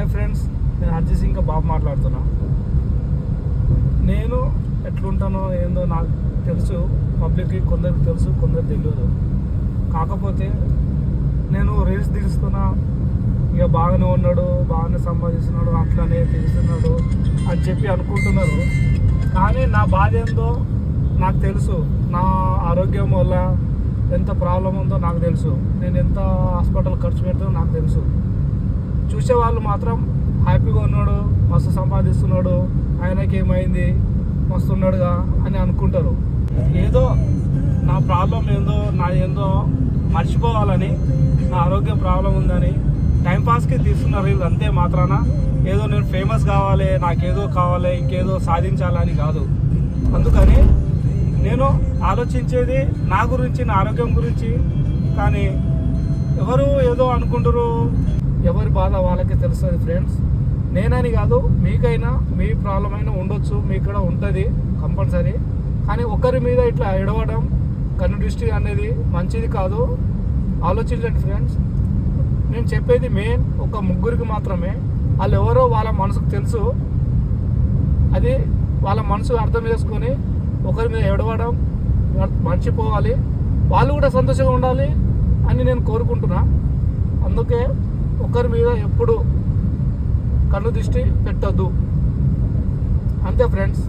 Hi friends, నేను అర్జీత్ సింగ్ బాబు మాట్లాడుతున్నా. నేను ఎట్లుంటానో ఏందో నాకు తెలుసు, పబ్లిక్కి కొందరికి తెలుసు, కొందరికి తెలియదు. కాకపోతే నేను రీల్స్ తీస్తున్నా, ఇక బాగానే ఉన్నాడు, బాగానే సంపాదిస్తున్నాడు, అట్లానే తీస్తున్నాడు అని చెప్పి అనుకుంటున్నారు. కానీ నా బాధ ఏందో నాకు తెలుసు. నా ఆరోగ్యం వల్ల ఎంత ప్రాబ్లం ఉందో నాకు తెలుసు. నేను ఎంత హాస్పిటల్ ఖర్చు పెడతానో నాకు తెలుసు. చూసేవాళ్ళు మాత్రం హ్యాపీగా ఉన్నాడు, మస్తు సంపాదిస్తున్నాడు, ఆయనకి ఏమైంది, మస్తు ఉన్నాడుగా అని అనుకుంటారు. ఏదో నా ప్రాబ్లం ఏందో మర్చిపోవాలని, నా ఆరోగ్యం ప్రాబ్లం ఉందని టైంపాస్కి తీస్తున్నారు వీళ్ళు. అంతే మాత్రాన ఏదో నేను ఫేమస్ కావాలి, నాకేదో కావాలి, ఇంకేదో సాధించాలని కాదు. అందుకని నేను ఆలోచించేది నా గురించి, నా ఆరోగ్యం గురించి. కానీ ఎవరు ఏదో అనుకుంటారు, ఎవరి బాధ వాళ్ళకి తెలుస్తుంది ఫ్రెండ్స్. నేనని కాదు, మీకైనా మీ ప్రాబ్లం అయినా ఉండొచ్చు, మీకు కూడా ఉంటుంది కంపల్సరీ. కానీ ఒకరి మీద ఇట్లా ఎడవడం, కన్ను దృష్టి అనేది మంచిది కాదు. ఆలోచించండి ఫ్రెండ్స్. నేను చెప్పేది మెయిన్ ఒక ముగ్గురికి మాత్రమే. వాళ్ళు ఎవరో వాళ్ళ మనసుకు తెలుసు. అది వాళ్ళ మనసు అర్థం చేసుకొని ఒకరి మీద ఎడవడం మర్చిపోవాలి. వాళ్ళు కూడా సంతోషంగా ఉండాలి అని నేను కోరుకుంటున్నా. అందుకే ఒకరి మీద ఎప్పుడు కన్ను దృష్టి పెట్టొద్దు. అంతే ఫ్రెండ్స్.